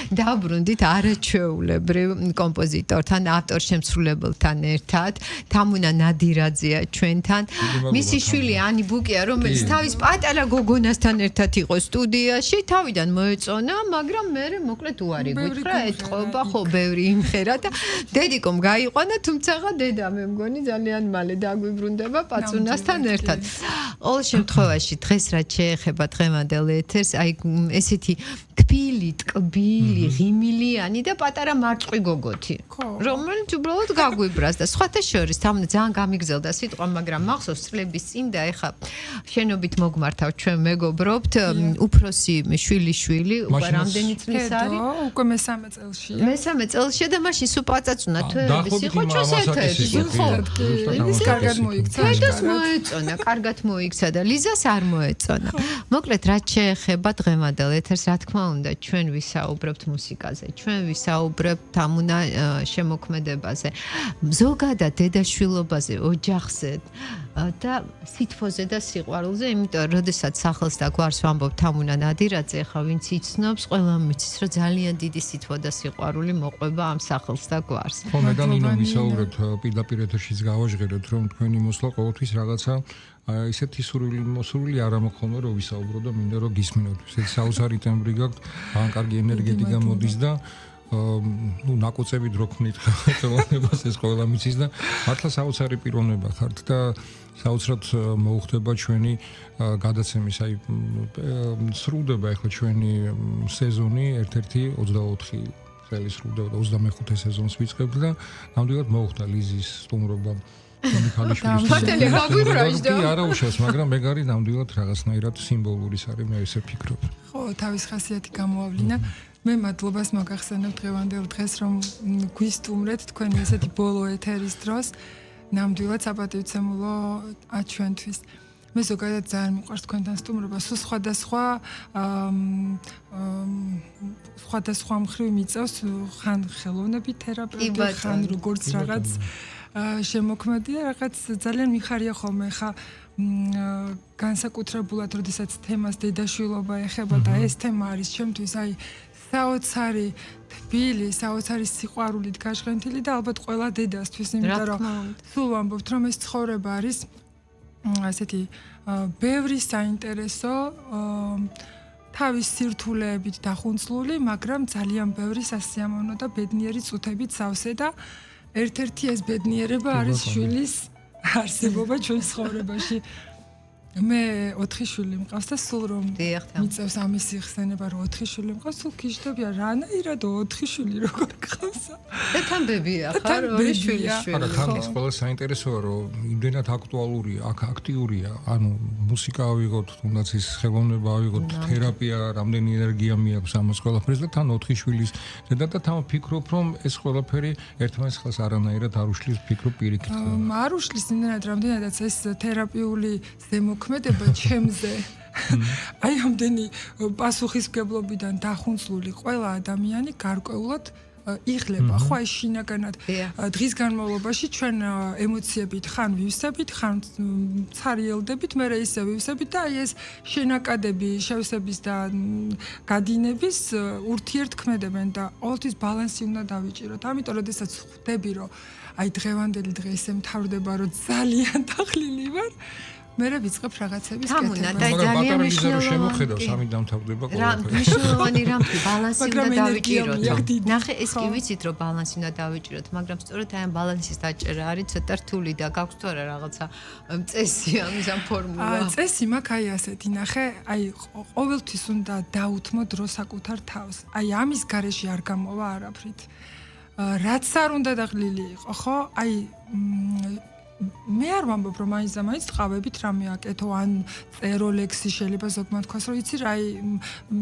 დაბრუნდით არაჩვეულებრივ კომპოზიტორთან, ავტორ-შემსრულებელთან ერთად, თამუნა ნადირაძეა ჩვენთან. მისი შვილი ანი ბუკია, რომელიც თავის პატარა გოგონასთან ერთად იყო სტუდიაში, თავიდან მოეწონა, მაგრამ მერე მოკლედ უარი გითხრა, ეთყობა, ხო, ბევრი იმხერა და დედიკომ გაიყვანა, თუმცა დედა მე მგონი ძალიან მალე დაგვიბრუნდება პაწუნასთან ერთად. ყოველ შემთხვევაში დღეს რაც შეეხება დღევანდელ ეთერს, აი ესეთი კბილი, ტკბილი, ღიმილიანი და პატარა მარწყვი გოგოთი, რომელიც უბრალოდ გაგვიბრას და სხვათა შორის თამნა ძალიან გამიგზელდა სიტყვა, მაგრამ მახსოვს წლების წინ და ეხა შენობით მოგმართავ ჩვენ მეგობრობთ, უფროსი შვილიშვილი, უკვე რამდენი წლის არის? უკვე მესამე წელშია. მესამე წელშია და მაშინ სულ პაწაწუნა თვეების იყო ჩვენს ეთერში. ხო, ის კარგად მოიქცა. თედას მოეწონა, კარგად მოიქცა და ლიზას არ მოეწონა. მოკლედ რაც შეეხება დღევანდელ ეთერს, რა თქმა უნდა, ჩვენ ვისაუბრებთ მუსიკაზე, ჩვენ ვისაუბრებთ თამუნა შემოქმედებაზე, ზოგადად დედაშვილობაზე, ოჯახზე და სითბოზე და სიყვარულზე, იმიტომ რომ როდესაც სახელს და გვარს ვამბობ თამუნა ნადირაძე, ხა ვინც იცნობს, ყველამ იცის, რომ ძალიან დიდი სითბო და სიყვარული მოყვება ამ სახელს და გვარს. ხო, მე და ნინო ვისაუბრებთ პირდაპირ ეთერშიც გავაჟღეროთ, რომ თქვენი მოსვლა ყოველთვის რაღაცა ისეთი სურვილი არ ამოხმო რომ ვისაუბრო და მინდა რომ გისმინოთ. ესეთი საოცარი ტემბრი გაქვთ, ძალიან კარგი ენერგეტიკა მოდის და ну ნაკუწები დრო ქმნით ხელოვნებას ეს ყველა მიცის და მართლა საოცარი პიროვნება ხართ და საოცრად მოუხდება ჩვენი გადაცემის აი სრულდება ახლა ჩვენი სეზონი ერთ-ერთი 24 წელი სრულდება 25 სეზონს ვიწყებთ და ნამდვილად მოუხდა ლიზის სტუმრობა მართალი გაგვიბრაჟდა. კი, არა უშავს, მაგრამ მეგარი ნამდვილად რაღაცნაირად სიმბოლურის არის, მე ესე ვფიქრობ. ხო, თავის ხასიათი გამოავლინა. მე მადლობას მოგახსენებ დღევანდელ დღეს, რომ გვისტუმრეთ თქვენი ესეთი ბოლო ეთერის დროს. ნამდვილად საპატივცემულო ჩვენთვის. მე ზოგადად ძალიან მიყვარს თქვენთან სტუმრობა, სულ სხვადასხვა მხრივ მიწევს, ხან ხელოვნები თერაპევტი, ხან როგორც რაღაც შემოქმედი და რაღაც ძალიან მიხარია ხოლმე ხა განსაკუთრებულად როდესაც თემას დედაშვილობა ეხება და ეს თემა არის ჩემთვის აი საოცარი თბილი, საოცარი სიყვარულით გაშღენთილი და ალბათ ყველა დედასთვის, იმიტომ რომ სულ ვამბობთ რომ ეს ცხოვრება არის ასეთი ბევრი საინტერესო თავის სირთულეებით დახუნცლული, მაგრამ ძალიან ბევრი სასიამოვნო და ბედნიერი წუთებით სავსე და ერთ-ერთი ეს ბედნიერება არის შვილის არსებობა ჩვენ ცხოვრებაში. მე 4 შვილი მყავს და სულ რომ მიწევს ამის იხსენება რომ 4 შვილი მყავს, სულ გიждებია რანაირად 4 შვილი როგორ გყავს. და თან ბებია ხარ, 2 შვილიშვილი. არა, თან ის ყველა საინტერესოა რომ იმდენად აქტუალურია, აქტიურია, ანუ მუსიკა ავიღოთ, თუნდაც ის ხელოვნება ავიღოთ, თერაპია, რამდენი ენერგია მიაქვს ამას ყველაფერს და თან 4 შვილის დედა და თან ვფიქრობ რომ ეს ყველაფერი ერთმანეთს ხელს არანაირად არ უშლის, ვფიქრობ პირიქით. არ უშლის იმდენად რამდენადაც ეს თერაპიული ზემოქმედება ჩემზე. აი ამდენი პასუხისმგებლობიდან დახუნცლული ყველა ადამიანი გარკვეულად იღლება, ხო აი შინაგანად დღის განმავლობაში ჩვენ ემოციებით ხან ვივსებით, ხან ცარიელდებით, მერე ისე ვივსებით და აი ეს შენაკადები შევსების და გადინების ურთიერთქმედებენ და ყოველთვის ბალანსი უნდა დავიჭიროთ. ამიტომ როდესაც ხვდები რომ აი დღევანდელი დღე ისე მთავრდება რომ ძალიან დაღლილი ვარ მერე ვიწყებ რაღაცების კეთება. თამუნა და ძალიან მნიშვნელოვანი შემოხედავს ამით დამთავრდება ყველაფერი. მნიშვნელოვანი რამე ბალანსი უნდა დავიჭიროთ. ნახე, ეს კი ვიცით რომ ბალანსი უნდა დავიჭიროთ, მაგრამ სწორედ აი ამ ბალანსის დაჭერა არის ცოტა რთული და გაქვს თუ არა რაღაცა წესი ამის ამ ფორმულა. წესი მაქვს აი ასეთი, ნახე, აი ყოველთვის უნდა დაუთმო დრო საკუთარ თავს. აი ამის გარეშე არ გამოვა არაფრით. რაც არ უნდა დაღლილი იყო, ხო? აი მე არ ვამბობ რომ მაინც და მაინც ტყავებით რამე აკეთო ან წერო ლექსი შეიძლება ზოგმა თქვას რომ იცი რა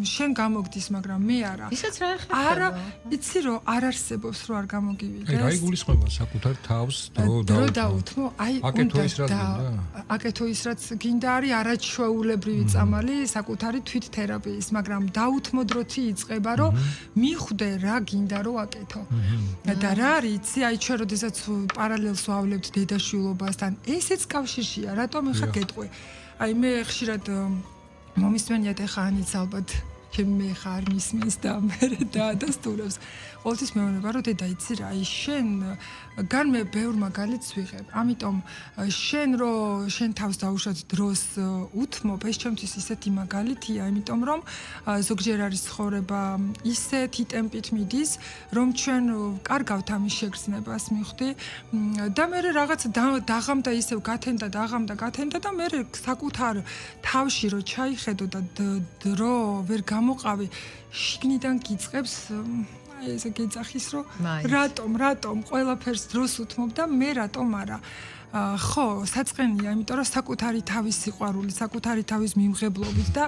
შენ გამოგდის მაგრამ მე არა ისაც რა ეხება არა იცი რომ არ არსებობს რომ არ გამოგივიდეს აი გულისხმობა საკუთარ თავს დრო დაუთმო აი აკეთო ის რაც გინდა არის არაჩვეულებრივი წამალი საკუთარი თვით თერაპიის მაგრამ დაუთმო დროთი იწყება რომ მიხვდე რა გინდა რომ აკეთო და რა არის იცი აი ჩვენ როდესაც პარალელს ვავლებთ დედაშვილობასთან ესეც კავშირშია რატომ ეხა გეტყვი აი მე ხშირად მომისმენიათ ეხა ანიც ალბათ ჩემი ხარ მისმის და მე დაადასტურებს. ყოველთვის მეუბნება რომ დედა იცი რა, შენ გან მე ბევრ მაგალითს ვიღებ. ამიტომ შენ შენ თავს დაუშვათ დროს უთმობ, ეს ჩემთვის ისეთი მაგალითია, იმიტომ რომ ზოგჯერ არის ცხოვრება ისეთი ტემპით მიდის, რომ ჩვენ კარგავთ ამის შეგრძნებას მივხვდი და მე რაღაც დაღამდა ისევ გათენდა და მე საკუთარ თავში რო ჩაიხედო და დრო ვერ გამოყავი, შიგნიდან გიწყებს ესე გეძახის რომ რატომ ყველაფერს დროს უთმობ და მე რატომ არა ხო, საწყენია, იმიტომ რომ საკუთარი თავის სიყვარული, საკუთარი თავის მიმღებლობით და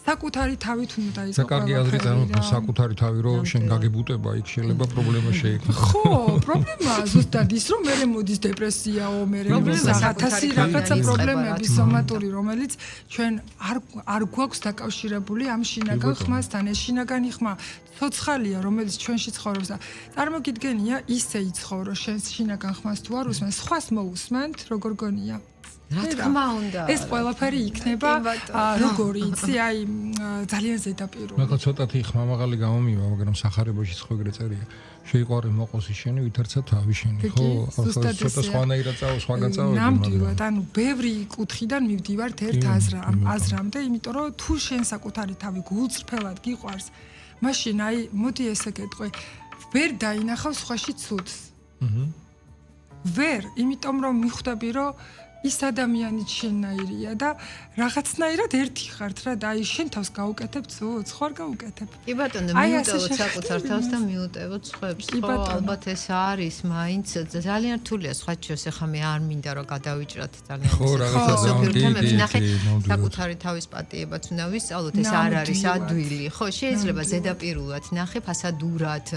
საკუთარი თავით უნდა იყოს. საკარგი აზრი წარმოქმნა საკუთარი თავი რომ შენ გაგებუტება, იქ შეიძლება პრობლემა შეიქმნას. ხო, პრობლემა ზუსტად ის რომ მე მოდის დეპრესიაო, მე საკუთარი რაღაცა პრობლემები სომატური, რომელიც ჩვენ არ გვაქვს დაკავშირებული ამ შინაგან ხმასთან, ეს შინაგანი ხმა ცოცხალია, რომელიც ჩვენში ცხოვრობს და წარმოგიდგენია ისე იცხოვრო შენს შინაგან ხმას თუ არ უსმენ, სხვას მოусმენთ, როგორ გონია? რა თქმა უნდა. ეს ყველაფერი იქნება როგორი იცი, აი ძალიან ზედაპირული. მე ცოტათი ხმამაღალი გამომივა, მაგრამ სახარებაში ხო ეგრე წერია. შეიყვარე მოყოსი შენი, ვითარცა თავი შენი, ხო? ცოტა სხვანაირად სხვაგან წავედი, მაგრამ ნამდვილად, ანუ ბევრი კუთხიდან მივდივართ ერთ აზრამდე, იმიტომ რომ თუ შენ საკუთარი თავი გულწრფელად გიყვარს, მაშინ აი მოდი ესე გეტყვი, ვერ დაინახავ სხვაში ცუდს. ვერ, იმიტომ რომ მიხვდები რომ ის ადამიანიც შენნაირია და რაღაცნაირად ერთი ხართ რა და აი შენ თავს გაუკეთებ ცუდს, ხო არ გაუკეთებ? კი ბატონო, მიუტევოთ საკუთარ თავს და მიუტევოთ სხვებს. ხო, ალბათ ეს არის, მაინც ძალიან რთულია სხვა ჩვენს ახლა მე არ მინდა რომ გადავიჭრათ ძალიან ხო, რაღაცა თემებს ნახე, საკუთარი თავის პატიებაც უნდა ვისწავლოთ, ეს არ არის ადვილი. ხო, შეიძლება ზედაპირულად ნახე, ფასადურად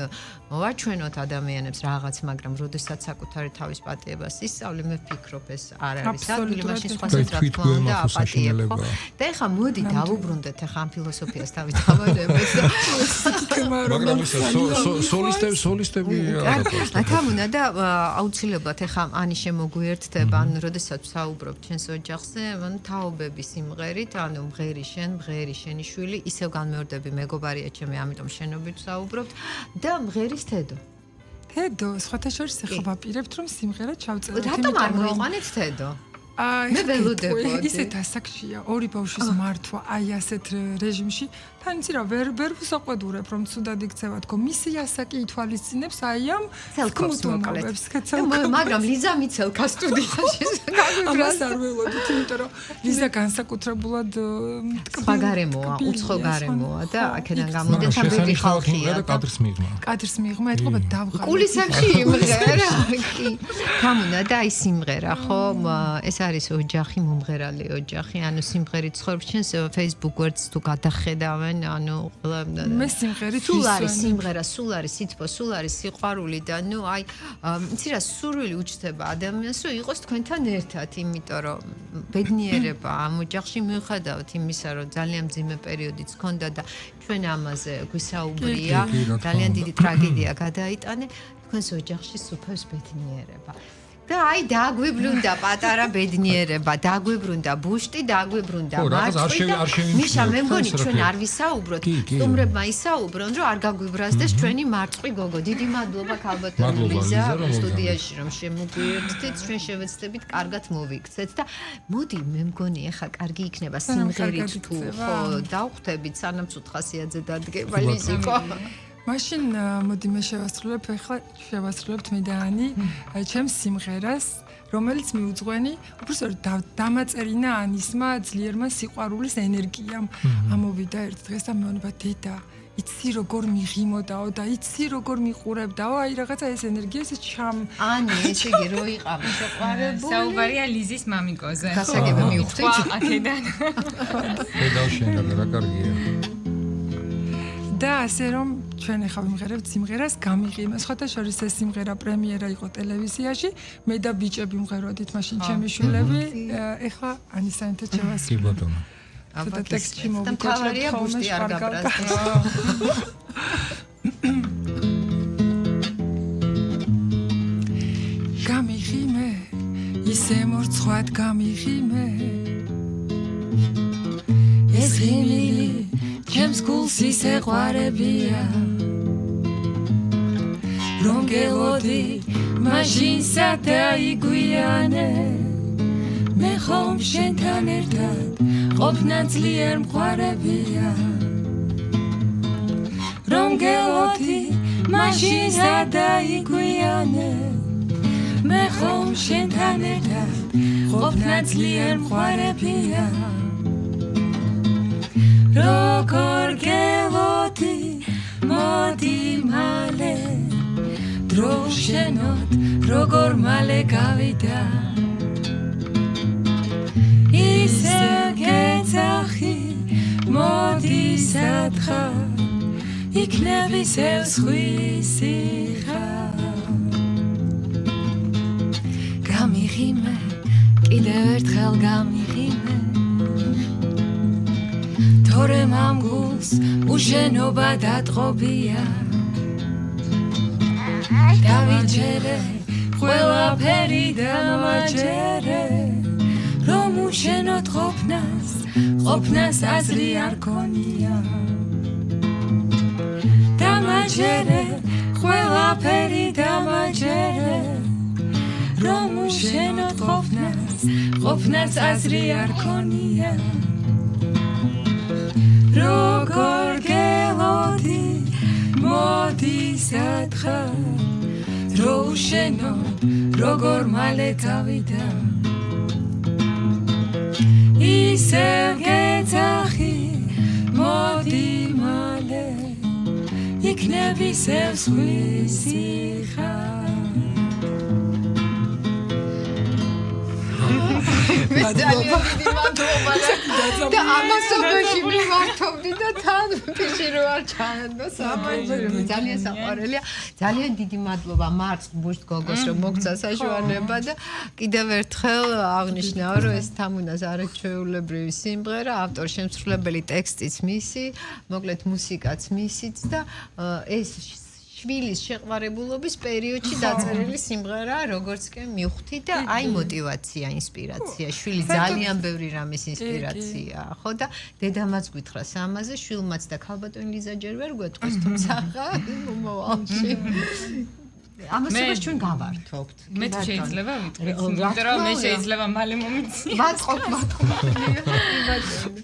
მოვაჩვენოთ ადამიანებს რაღაც, მაგრამ როდესაც საკუთარი თავის პატიებას ისწავლე, მე ვფიქრობ ეს არ არის ადვილი, მაშინ სხვასაც რა თქმა უნდა აპატია, ხო? და ეხლა მოდი დავუბრუნდეთ ახლა ამ ფილოსოფიას თავით ავადებს და მაგრამ სოლისტები ათამუნა და აუცილებლად ახლა ანი შემოგვიერთდება, ანუ როდესაც ვსაუბრობ ჩვენს ოჯახზე, ანუ თაობების სიმღერით, ანუ მღერი შენ, მღერი შენი შვილი, ისევ განმეორდები მეგობარია ჩემი, ამიტომ შენობით ვსაუბრობთ და მღერის თედო. თედო, სხვათა შორის ახლა ვაპირებთ რომ სიმღერა ჩავწეროთ. რატომ არ მოიყვანეთ თედო? მე ველოდებოდი. ისეთ ასაკშია, ორი ბავშვის მართვა, აი ასეთ რეჟიმში, თან იცი რა, ვერ ვუსაყვედურებ რომ ცუდად იქცევა თქო, მისი ასაკი ითვალისწინებს აი ამ ცელკობს, მაგრამ ლიზა მიცელკა სტუდიაში. ამას არ ველოდით, იმიტომ რომ ლიზა განსაკუთრებულად მაგარემოა, უცხო გარემოა და აქედან გამომდინარე საბედი ხალხია და კადრს მიიღმა, ეთქობა დავღალე. კულისებში იმღერა, კი. თამუნა და აი სიმღერა, ხო, ეს არის ოჯახი, მომღერალი ოჯახი, ანუ სიმღერით ცხოვრობს ჩვენს Facebook გვერდს თუ გადახედავენ, ანუ მე სიმღერით სულ არის სიმღერა, სულ არის სითბო, სულ არის სიყვარული და ნუ აი იცი რა, სურვილი უჩნდება ადამიანს, რომ იყოს თქვენთან ერთად, იმიტომ რომ ბედნიერება ამ ოჯახში მიუხედავად იმისა, რომ ძალიან მძიმე პერიოდიც ჰქონდა და ჩვენ ამაზე გვისაუბრია, ძალიან დიდი ტრაგედია გადაიტანე, თქვენს ოჯახში სუფევს ბედნიერება. და აი დაგვიბრუნდა პატარა ბედნიერება, დაგვიბრუნდა ბუშტი, დაგვიბრუნდა მარწყვი და მიშა მე მგონი ჩვენ არ ვისაუბროთ, სტუმრებმა ისაუბრონ, რომ არ გაგვიბრაზდეს ჩვენი მარწყვი გოგო. დიდი მადლობა ქალბატონო ლიზა სტუდიაში რომ შემოგვიერთდით, ჩვენ შევეცდებით კარგად მოვიქცეთ და მოდი მე მგონი ახლა კარგი იქნება სიმღერით თუ ხო დავხვდებით სანამ ცუთხასიაძე დადგება ლიზიკო. მაშინ მოდი მე შევასრულებ, ახლა შევასრულებთ მე და ანი ჩემს სიმღერას, რომელიც მიუძღვენი, უბრალოდ დამაწერინა ანისმა ძლიერმა სიყვარულის ენერგიამ. ამოვიდა ერთ დღეს და მეუბნება დედა, იცი როგორ მიღიმოდაო და იცი როგორ მიყურებდაო, აი რაღაცა ეს ენერგია ეს ანი, ესე იგი რო იყავი შეყვარებული. საუბარია ლიზის მამიკოზე. გასაგები მივხვდით აქედან. დედავშენ რა კარგია. და ასე რომ ჩვენ ახლა ვიმღერებთ სიმღერას გამიღიმა. სხვათა შორის ეს სიმღერა პრემიერა იყო ტელევიზიაში. მე და ბიჭები ვიმღეროდით მაშინ ჩემი შვილები. ახლა ანისანთე ჩევას. კი ბატონო. და ტექსტში მოვიკვეთრეთ ხოლმე არ გაბრაზდეს. გამიღიმე, ისე მორცხვად გამიღიმე. ეს ღიმილი ჩემ ჩემს გულს ისე ყვარებია რომ გელოდი მაშინ სადაიგვიანე მე ხომ შენთან ერთად ყოფნა ძლიერ მყარებია რომ გელოდი მაშინ სადაიგვიანე მე ხომ შენთან ერთად ყოფნა ძლიერ მყარებია როგორ გელოდი მოდი მალე დრო შენოთ როგორ მალე გავიდა ისე გეძახი მოდი სათხარ იქნები ზევსხვისი ხარ გამიღიმე კიდევ ერთხელ გამიღიმე თორემ ამ გულს უშენობა დატყობია დავიჯერე ყველაფერი დამაჯერე რომ უშენოთ ყოფნას აზრი არ ქონია დამაჯერე ყველაფერი დამაჯერე რომ უშენოთ ყოფნას აზრი არ ქონია როგორ გელოდი მოდი სათხარ დრო უშენოთ როგორ მალე გავიდა ისე გეძახი მოდი მალე იქნები ზევსხვისი ხარ და ამასობაში მიმართობდი და თან ფიში რო არ ჩაანდა სამაჯერე ძალიან საყვარელია ძალიან დიდი მადლობა მარცხ ბუშტ გოგოს რომ მოგცა საშუალება და კიდევ ერთხელ აღნიშნავ რომ ეს თამუნას არაჩვეულებრივი სიმღერა ავტორ შემსრულებელი ტექსტიც მისი მოკლედ მუსიკაც მისიც და ეს შვილის შეყვარებულობის პერიოდში დაწერილი სიმღერა, როგორც კი მივხვდი და აი мотиваცია, ინსპირაცია. შვილი ძალიან ბევრი რამის ინსპირაციაა, ხო და დედამაც გითხრას ამაზე, შვილმაც და ქალბატონი ლიზა ჯერ ვერ გვეტყვის, თუმცა მომავალში. ამასაც ჩვენ გავართობთ. მე შეიძლება ვიტყვი, იმიტომ რომ მე შეიძლება მალე მომიცი. ვაწყობ.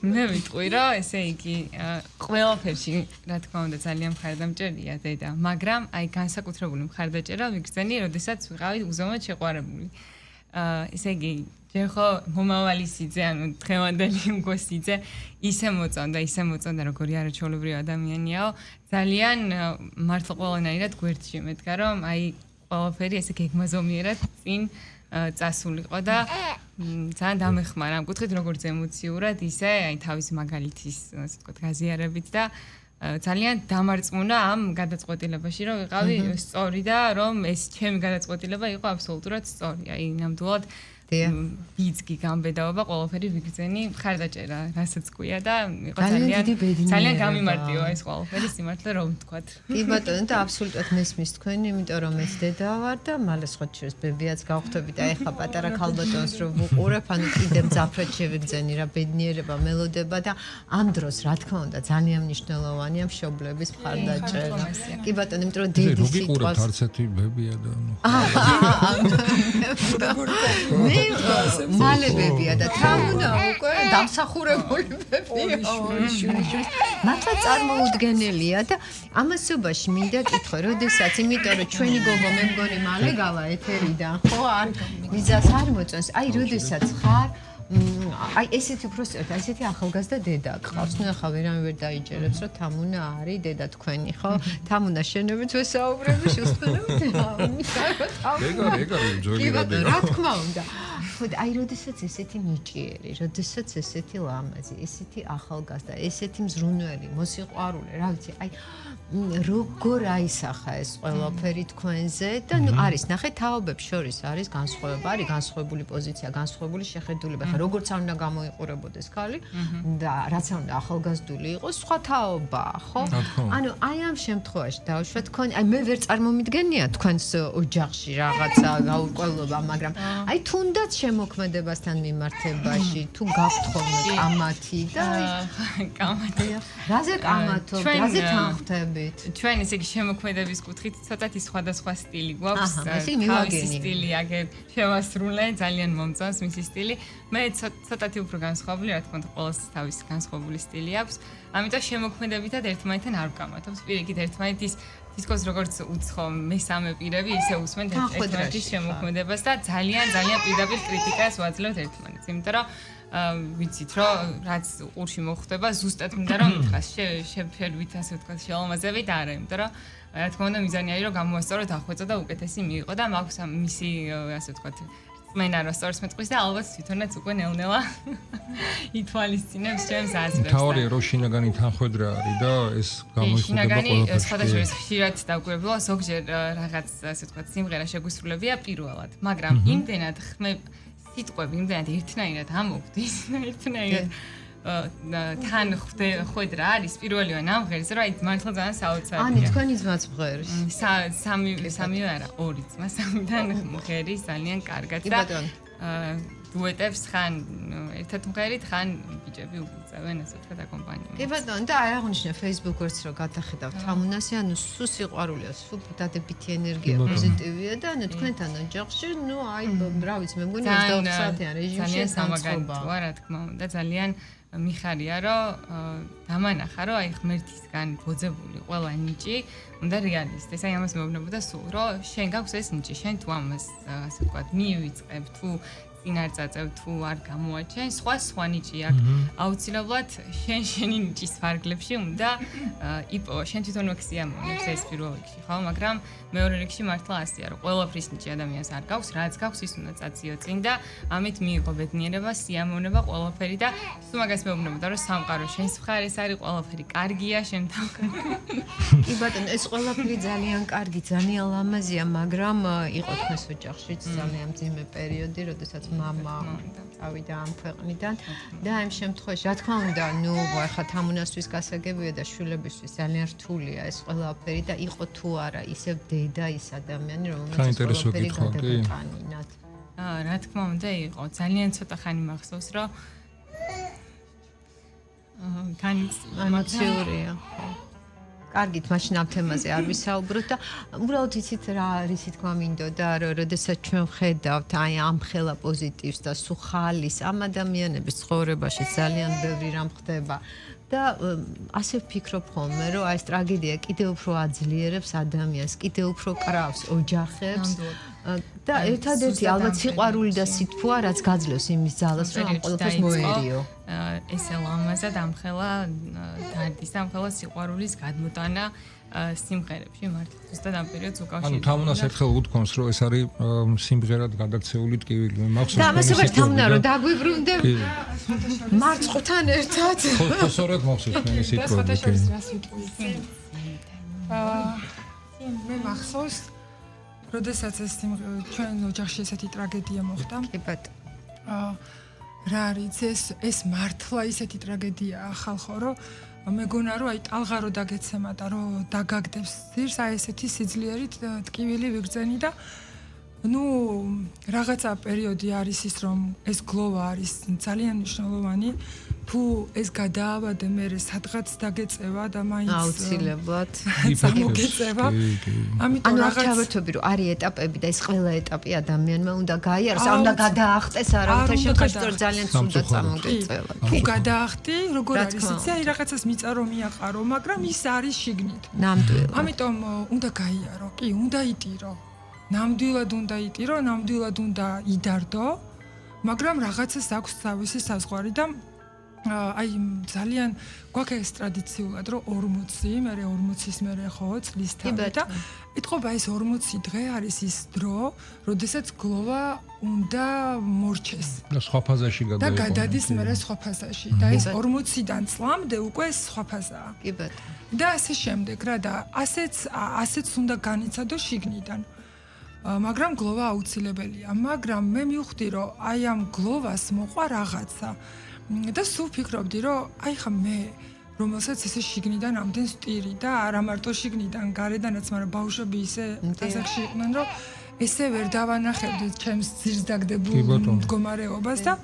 მე ვიტყვი რა, ესე იგი, ყველაფერში, რა თქმა უნდა, ძალიან მხარდამჭერია დედა, მაგრამ აი განსაკუთრებული მხარდაჭერა ვიგრძენი, როდესაც ვიყავი უზომოდ შეყვარებული. ესე იგი, ჯერ ხო მომავალი სიძე, ანუ დღევანდელი უკვე სიძე, ისე მოწონდა, როგორი არაჩვეულებრივი ადამიანიაო, ძალიან მართლა ყველანაირად გვერდში მედგა, რომ აი ყველაფერი ესე გეგმაზომიერად წინ წასულიყო და ძალიან დამეხმარა ამ კუთხით როგორც ემოციურად, ისე აი თავის მაგალითის, ასე ვთქვათ, გაზიარებით და ძალიან დამარწმუნა ამ გადაწყვეტილებაში, რომ ვიყავი სწორი და რომ ეს ჩემი გადაწყვეტილება იყო აბსოლუტურად სწორი. აი ნამდვილად ბიძგი გამბედაობა ყველაფერი ვიგრძენი მხარდაჭერა, რასაც გვია და იყო ძალიან გამიმარტიო ეს ყველაფერი სიმართლე რომ ვთქვათ. კი ბატონო და აბსოლუტურად მესმის თქვენი, იმიტომ რომ ეს დედა ვარ და მალე სხვა შეს ბებიაც გავხდები და ეხა პატარა ქალბატონს რომ ვუყურებ, ანუ კიდე მძაფრად შევიგრძენი რა ბედნიერება, მელოდება და ამ დროს რა თქმა უნდა ძალიან მნიშვნელოვანია მშობლების მხარდაჭერა. კი ბატონო, იმიტომ რომ დედის სიტყვას არცეთი ბებია და მალე ბებია და თამუნა უკვე დამსახურებული ბებია შვილი. მართლა წარმოუდგენელია და ამასობაში მინდა კითხო, როდესაც იმიტომ რომ ჩვენი გოგო მე მგონი მალე გავა ეთერიდან, ხო არ ვიზას არ მოწონს. აი როდესაც ხარ აი ესეთი უბრალოდ ესეთი ახალგაზრდა დედა გყავს. ნუ ახლა ვერან ვერ დაიჯერებს რომ თამუნა არის დედა თქვენი, ხო? თამუნა შენებით ვესაუბრები შევსწავლებით. ეგარი ძველი რადიო. რა თქმა უნდა. ხო და აი როდესაც ესეთი ნიჭიერი, როდესაც ესეთი ლამაზი, ესეთი ახალგაზრდა, ესეთი მზრუნველი, მოსიყვარულე, რა ვიცი, აი როგორ აისახა ეს ყველაფერი თქვენზე და ნუ არის ნახე თაობებს შორის არის განსხვავება, არის განსხვავებული პოზიცია, განსხვავებული შეხედულება. ხა როგორც არ უნდა გამოიყურებოდეს ქალი და რაც არ უნდა ახალგაზრდული იყოს, სხვა თაობაა, ხო? ანუ აი ამ შემთხვევაში დავუშვათ თქვენ, აი მე ვერ წარმომიდგენია თქვენს ოჯახში რაღაცა გაურკვევლობა, მაგრამ აი თუნდაც შემოქმედებასთან მიმართებაში თუ გაქვთ ხოლმე კამათი და კამათი. რაზე კამათობ, რაზე თანხმდებით? ჩვენ ესე იგი შემოქმედების კუთხით ცოტათი სხვადასხვა სტილი გვაქვს. თავისი სტილი აგერ შევასრულე, ძალიან მომწონს მისი სტილი. მე ცოტათი უფრო განსხვავებული, რა თქმა უნდა, ყოველს თავისი განსხვავებული სტილი აქვს. ამიტომ შემოქმედებითად ერთმანეთთან არ ვკამათობთ. პირიქით ერთმანეთის თითქოს როგორც უცხო მესამე პირები, ისე უსმენთ ერთმანეთის შემოქმედებას და ძალიან პირდაპირ კრიტიკას ვაძლევთ ერთმანეთს. იმიტომ რომ ვიცით რომ რაც ყურში მოხდება ზუსტად მინდა რომ მითხას შევფერვით ასე ვთქვათ შელამაზებით არა იმიტომ რომ რა თქმა უნდა მიზანი არის რომ გამოასწოროთ ახვეწო და უკეთესი მიიღო და მაქვს მისი ასე ვთქვათ მენა რომ სწორს მეტყვის და ალბათ თვითონაც უკვე ნელ-ნელა ითვალისწინებს ჩემს აზრებს. თავარია რომ შინაგანი თანხwebdriver არის და ეს გამოიხატება ყველაფერში. სხვადასხვა ხშირად დაგვირებულა ზოგჯერ რაღაც ასე ვთქვათ სიმღერა შეგვისრულებია პირველად, მაგრამ იმდენად სიტყვები იმდენად ერთნაირად ამოვდის, ერთნაირად თან ხვედრა არის პირველივე ამღერზე, რომ აი მართლა ძალიან საოცარია. ანუ თქვენი ძმაც მღერის. სამივე არა, ორი ძმა, სამიდან მღერის ძალიან კარგად და დუეტებს ხან ერთად მღერით, ხან ბიჭები უწევენ ასე ვთქვათ აკომპანიუმენტს. კი ბატონო, და აი აღნიშნე Facebook-ს რომ გადახედავთ ამუნასი, ანუ სულ სიყვარულია, სულ დადებითი ენერგია, პოზიტივია და ანუ თქვენთან ოჯახში, ნუ აი რა ვიცი, მე მგონი 24 საათიან რეჟიმში სამაგალითოა, რა თქმა უნდა, ძალიან მიხარია, რომ დამანახა, რომ აი ღმერთისგან ბოძებული ყველა ნიჭი უნდა რეალისტეს. აი ამას მეუბნებოდა სულ, რომ შენ გაქვს ეს ნიჭი, შენ თუ ამას ასე ვთქვათ, მიივიწყებ, თუ წინარ წაწევ თუ არ გამოაჩენ, სხვა ნიჭი აქვს. აუცილებლად შენი ნიჭის ფარგლებში უნდა იპოვო. შენ თვითონ აქ სიამოვნებს ეს პირველ რიგში, ხო? მაგრამ მეორე რიგში მართლა ასეა, რომ ყველაფრის ნიჭი ადამიანს არ გაქვს, რაც გაქვს ის უნდა წაციო წინ და ამით მიიღო ბედნიერება, სიამოვნება, ყველაფერი და სულ მაგას მეუბნებოდა, რომ სამყარო შენს მხარეს არის, ყველაფერი კარგია, შენ თავგან. კი ბატონო, ეს ყველაფერი ძალიან კარგი, ძალიან ლამაზია, მაგრამ იყო თქვენს ოჯახშიც ძალიან მძიმე პერიოდი, როდესაც მამა წავიდა ამ ქვეყნიდან და ამ შემთხვევაში რა თქმა უნდა ნუ ახლა თამუნასთვის გასაგებია და შვილებისთვის ძალიან რთულია ეს ყველაფერი და იყო თუ არა ისევ დედა ის ადამიანი რომელიც ყველაფერი გადაგეტანინათ რა თქმა უნდა იყო ძალიან ცოტა ხანი მახსოვს რომ ემოციურია კარგით, მაშინ ამ თემაზე არ ვისაუბროთ და უბრალოდ იცით რა არის თქმა მინდოდა, რომ როდესაც ჩვენ ვხედავთ აი ამ ხელა პოზიტივს და სუხალის ამ ადამიანების ცხოვრებაში ძალიან ბევრი რამ ხდება და ასე ვფიქრობ ხოლმე, რომ აი ეს ტრაგედია კიდევ უფრო აძლიერებს ადამიანს, კიდევ უფრო კრავს ოჯახებს და ერთადერთი ალბათ სიყვარული და სითბოა, რაც გაძლევს იმის ძალას, რომ ამ ყველაფერს მოერიო. ესე ლამაზად ამხელა დარდის ამხელა სიყვარულის გადმოტანა სიმღერებში მართლა ზუსტად ამ პერიოდს უკავშირდება. ანუ თამუნას ერთხელ უთქვამს, რომ ეს არის სიმღერად გადაქცეული ტკივილი. მე მახსოვს. და ამას ვარ თამუნა რომ დაგვიბრუნდებ მარწყვთან ერთად. ხო, სწორედ მახსოვს მე ეს სიტყვა. მე მახსოვს, როდესაც ეს ჩვენ ოჯახში ესეთი ტრაგედია მოხდა. კი ბატონო. რა არის ეს მართლა ისეთი ტრაგედიაა ხალხო, რომ მეგონა რომ აი ტალღა რო დაგეცემა და რომ დაგაგდებს ძირს აი ესეთი სიძლიერით ტკივილი ვიგრძენი და ნუ რაღაცა პერიოდი არის ის რომ ეს გლოვა არის ძალიან მნიშვნელოვანი თუ ეს გადაავადე მე სადღაც დაგეწევა და მაინც აუცილებლად სამოგეწევა ამიტომ რაღაცა რომ არის ეტაპები და ეს ყველა ეტაპი ადამიანმა უნდა გაიაროს არ უნდა გადაახტეს არავითარ შემთხვევაში რომ ძალიან ცუდად წამოგეწევა თუ გადაახტი როგორ არის იცი აი რაღაცას მიწა რომ მიაყარო მაგრამ ის არის შიგნით ნამდვილად ამიტომ უნდა გაიარო კი უნდა იტირო ნამდვილად უნდა იტირო ნამდვილად უნდა იდარდო მაგრამ რაღაცას აქვს თავისი საზღვარი და აი ძალიან გვაქვს ეს ტრადიციულად რომ 40 მე 40-ის მე ხო წლისთავი და იტყობა ეს 40 დღე არის ის დრო, როდესაც გლოვა უნდა მორჩეს და სხვა ფაზაში და გადადის მე სხვა ფაზაში და ეს 40-დან წლამდე უკვე სხვა ფაზაა. კი ბატონო. და ასე შემდეგ რა და ასეც უნდა განიცადო შიგნიდან. მაგრამ გლოვა აუცილებელია, მაგრამ მე მივხვდი რომ აი ამ გლოვას მოყვა რაღაცა და სულ ფიქრობდი რომ აი ხა მე რომელსაც ესე შიგნიდან ამდენ სტირი და არა მარტო შიგნიდან გარედანაც, მაგრამ ბავშვები ისე დასახში იყვნენ რომ ესე ვერ დავანახებდით ჩემს ძირსდაგდებულ მდგომარეობას და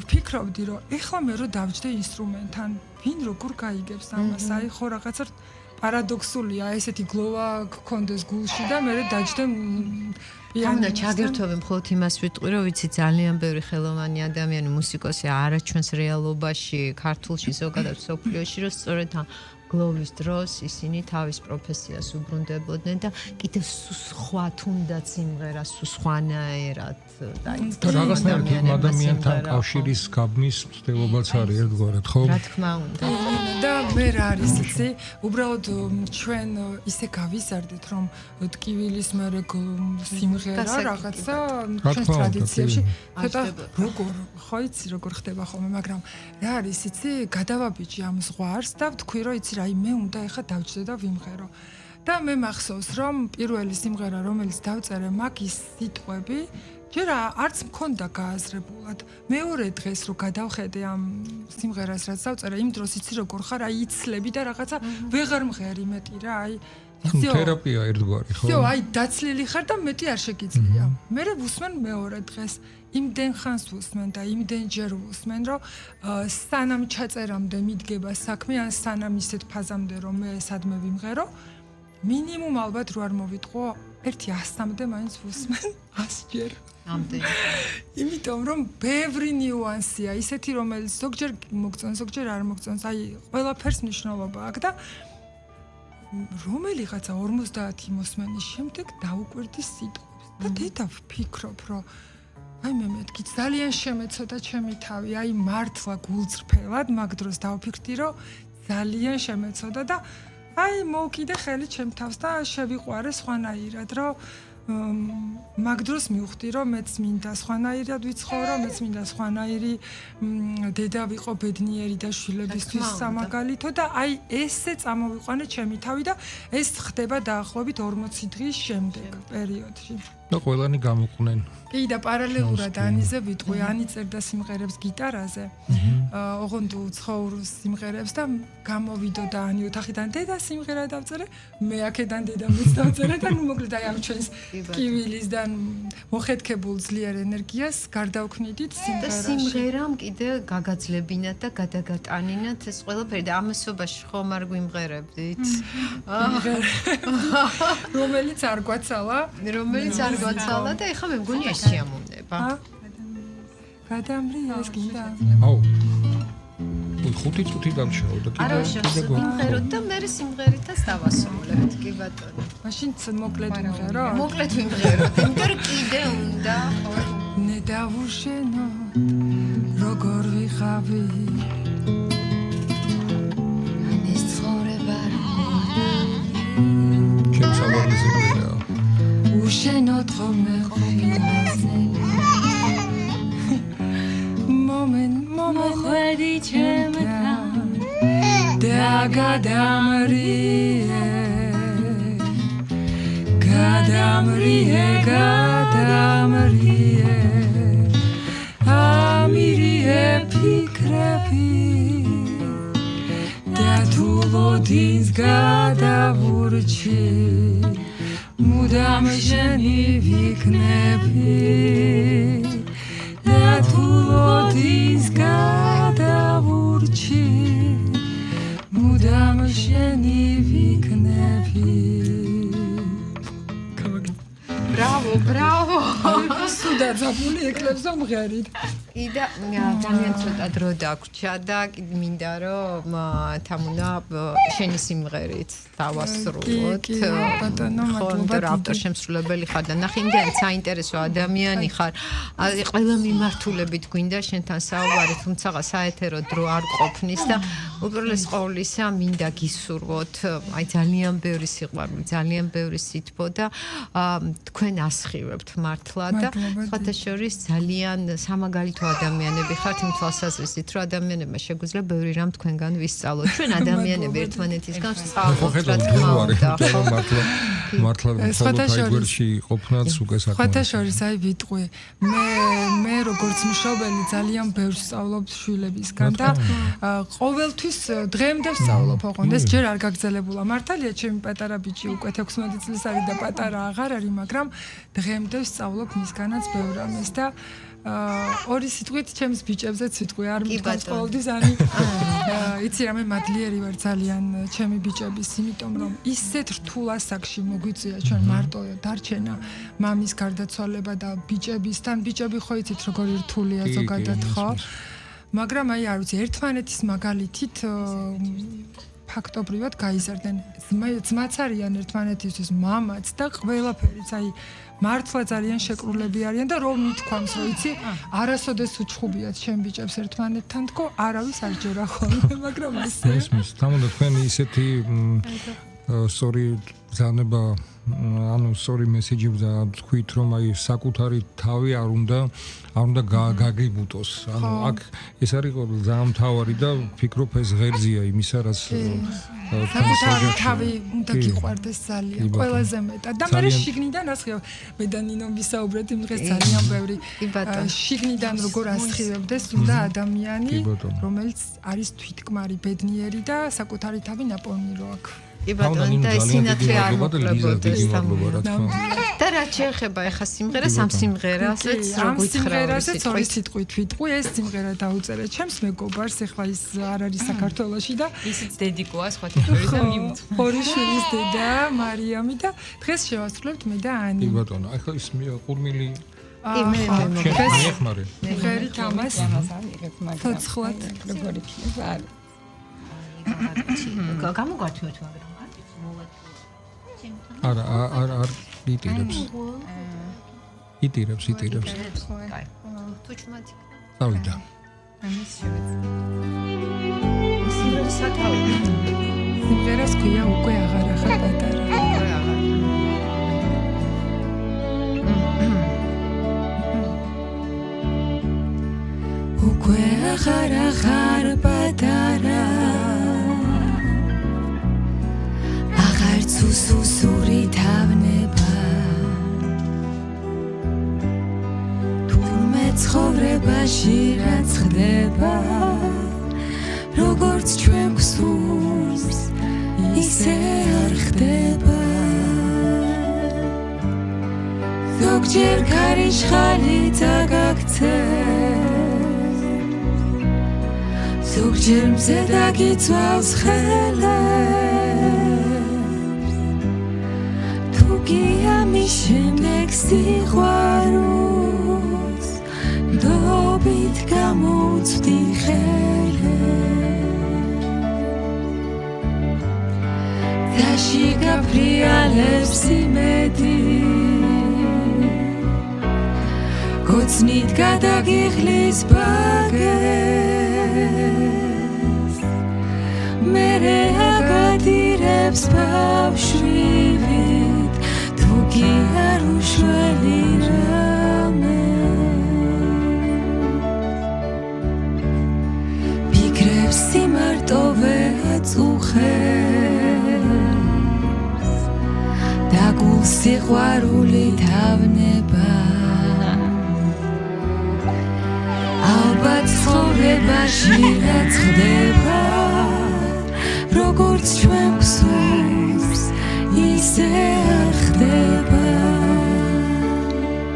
ვფიქრობდი რომ ეხლა მე რო დავჯდე ინსტრუმენტთან ვინ როგორ გაიგებს ამას აი ხო რაღაცა პარადოქსულია ესეთი გლოვა გქონდეს გულში და მე დაჯდე უნდა ჩაგერთოვე მხოლოდ იმას ვიტყვი რომ ვიცი ძალიან ბევრი ხელოვანი ადამიანი მუსიკოსი არა ჩვენს რეალობაში ქართულში ზოგადად სოფლიოში რომ სწორედ გლოვის დროს ისინი თავის პროფესიას უბრუნდებოდნენ და კიდევ სხვა თუნდაც სიმღერას სხვანაირად და რაღაცნაირად იმ ადამიანთან კავშირის გაბმის მცდელობაც არის ერთგვარად ხო? რა თქმა უნდა. და მე რა არის იცი? უბრალოდ ჩვენ ისე გავიზარდეთ რომ ტკივილის მერე სიმღერა რაღაცა ჩვენს ტრადიციებში ცოტა როგორ ხო იცი როგორ ხდება ხოლმე მაგრამ რა არის იცი? გადავაბიჯი ამ ზღვარს და ვთქვი რომ იცი აი მე უნდა ეხა დავჯდე და ვიმღერო. და მე მახსოვს რომ პირველი სიმღერა რომელიც დავწერე მაგის სიტყვები ჯერ არც მქონდა გააზრებულად. მეორე დღეს რო გადავხედე ამ სიმღერას რაც დავწერე იმ დროს იცი როგორ ხარ აი იცლები და რაღაცა ვეღარ მღერი მეტი რა აი თერაპია ერთგვარი ხო? всё აი დაცლილი ხარ და მეტი არ შეგიძლია. მე ვუსმენ მეორე დღეს იმდენ ხანს ვუსმენ და იმდენ ჯერ ვუსმენ რომ სანამ ჩაწერამდე მიდგება საქმე ან სანამ ისეთ ფაზამდე რომ მე სადმე ვიმღერო მინიმუმ ალბათ რო არ მოვიტყო 100-მდე მაინც ვუსმენ 100 ჯერ. ამდენი. იმიტომ რომ ბევრი ნიუანსია ისეთი რომელიც ზოგჯერ მოგწონს ზოგჯერ არ მოგწონს აი ყველაფერს მნიშვნელობა აქვს და რომელიღაცა 50 მოსმენის შემდეგ დაუკვირდი სიტყვებს და დედა ვფიქრობ რომ აი მე მეთქი ძალიან შემეცოდა ჩემი თავი აი მართლა გულწრფელად მაგ დროს დავფიქრდი რომ ძალიან შემეცოდა და აი მოვკიდე ხელი ჩემ თავს და შევიყვარე სხვანაირად რომ მაგ დროს მივხვდი რომ მეც მინდა სხვანაირად ვიცხოვრო მეც მინდა სხვანაირი დედა ვიყო ბედნიერი და შვილებისთვის სამაგალითო და აი ესე წამოვიყვანე ჩემი თავი და ეს ხდება დაახლოებით 40 დღის შემდეგ პერიოდში და ყველანი გამოყვნენ კი და პარალელურად ანიზე ვიტყვი ანი წერდა სიმღერებს გიტარაზე ოღონდ უცხოურ სიმღერებს და გამოვიდო და ანი ოთახიდან დედა სიმღერა დავწერე მე აქედან დედამიც დავწერე და ნუ მოკლედ აი ამ ჩვენს კივილისგან მოხეთქებულ ძლიერ ენერგიას გარდავქმნიდით სიმღერაში და სიმღერამ კიდე გაგაძლებინათ და გადაგატანინათ ეს ყველაფერი და ამასობაში ხომ არ გვიმღერებდით რომელიც არ გვაცალა გვაცალა და ეხლა მე მგონი ეს შეამოვნება. გადამრია ეს კიდე. აუ. 5 წუთი დამჩაო და კიდე ვიმღეროთ და მე სიმღერითაც დავასრულებთ კი ბატონო. მაშინ მოკლედ ვიმღერო? მოკლედ ვიმღეროთ. იმიტომ კიდე უნდა ნედავუშენო როგორ ვიხავი ეს ცხოვრება ჩემს ალბომზე მღერა უშენოთ ხოლმე მომენტ მოხვედი ჩემთან და გადამრიე ამირიე ფიქრები და თუ ვოდის გადავურჩი მუდამ შენი ვიქნები და თუ ვოდის გადავურჩი მუდამ შენი ვიქნები ბრავო სუდა ძაფული ეკლებს მომღერით და ძალიან ცოტა დრო დაგვრჩა და მინდა რომ თამუნა შენი სიმღერით დავასრულოთ. ბატონო, მადლობა. ავტორ-შემსრულებელი ხარ და ნახე იმდენ საინტერესო ადამიანი ხარ. ყველა მიმართულებით გვინდა შენთან საუბარი, თუმცა საეთერო დრო არ ყოფნის და უპირველეს ყოვლისა მინდა გისურვოთ აი ძალიან ბევრი სიყვარული, ძალიან ბევრი სითბო და თქვენ ასხივებთ მართლა და სხვათა შორის ძალიან სამაგალითო ადამიანები ხართ იმ თვალსაზრისით, რომ ადამიანებმა შეგვიძლია ბევრი რამ თქვენგან ვისწავლოთ. ჩვენ ადამიანები ერთმანეთისგან ვსწავლობთ, რა თქმა უნდა. მართლა ფოლოთაიგერში ყოფნაც უკვე საკმაოდ. სხვათა შორის აი ვიტყვი, მე როგორც მშობელი ძალიან ბევრს ვსწავლობ შვილებისგან და ყოველთვის დღემდე ვსწავლობ, ოღონდ ეს ჯერ არ გაგრძელებულა. მართალია, ჩემი პატარა ბიჭი უკვე 16 წლის არის და პატარა აღარ არის, მაგრამ დღემდე ვსწავლობ მისგანაც ბევრ რამეს და ორი სიტყვით ჩემს ბიჭებზეც ვიტყვი, არ მითქვას ყოველთვის ანი. იცი რა, მე მადლიერი ვარ ძალიან ჩემი ბიჭების, იმიტომ რომ ისეთ რთულ ასაკში მოგვიწია ჩვენ მარტო დარჩენა, მამის გარდაცვალება და ბიჭებისთან, ბიჭები ხო იცით როგორი რთულია ზოგადად, ხო? მაგრამ აი არ ვიცი, ერთმანეთის მაგალითით ფაქტობრივად გაიზარდნენ. ძმაც არიან ერთმანეთისთვის, მამაც და ყველაფერიც, აი მართლა ძალიან შეკრულები არიან და რომ მithქვამს, რომ იცი, არასოდეს უჩხუბიათ ჩემ ბიჭებს ერთმანეთთან თქო, არავის არ ჯერა ხოლმე, მაგრამ ასე. ესმის, თამოდა თქვენ ისეთი სწორი ბრძანება, ანუ სწორი მესიჯი თქვით, რომ აი საკუთარი თავი არ უნდა გაგიბუტოს. ანუ აქ ეს არის ძალიან მთავარი და ვფიქრობ ეს ღერძია იმისა, რაც საკუთარი თავი უნდა გიყვარდეს ძალიან, ყველაზე მეტად. და მე შიგნიდან ასხივ, მე და ნინო ვისაუბრეთ იმ დღეს ძალიან ბევრი. შიგნიდან როგორ ასხივებდეს უნდა ადამიანი, რომელიც არის თვითკმარი, ბედნიერი და საკუთარი თავი ნაპოვნი რო აქვს. კი ბატონო და სინათლე არ მოკლებოდეს და რაც შეეხება ეხა სიმღერას, ამ სიმღერასაც რო გითხრა ორი სიტყვით ვიტყვი, ეს სიმღერა დაუწერე ჩემს მეგობარს, ეხლა ის არ არის საქართველოში და ისიც დედიკოა სხვათა შორის და მიმოწვა. ორი შვილის დედა მარიამი და დღეს შევასრულებთ მე და ანი. კი ბატონო, ახლა ის ყურმილი მე მეხმარე. ღერით ამას ამიღეთ მაგრამ ცოცხლად როგორი იქნება არის. გამოგვაჩვენოთ მაგრამ არ იტირებს. იტირებს. კაი. თუ ჩუმად წავიდა. ამის შევეცდები. სიმღერა სათავე. სიმღერას ქვია უკვე აღარ ახალ პატარა. უკვე აღარ პატარა. აღარც უსუსური თავნება. თურმე ცხოვრებაში რაც ხდება, როგორც ჩვენ გვსურს, ისე არ ხდება. ზოგჯერ ქარიშხალი წაგაქცევს, ზოგჯერ მზე დაგიწვავს ხელებს. თუ კი ამის შემდეგ სიყვარულს ნდობით გამოუცდი ხელებს. დაში გაფრიალებს იმედი, გოცნით გადაგიხლის ბაგეს. მერე აგადირებს ბავშვივით, თუ კი არ უშველი რამე. ფიქრებს სიმარტოვე აწუხებს და გულს სიყვარული თავნება. ალბათ ცხოვრებაში რაც ხდება,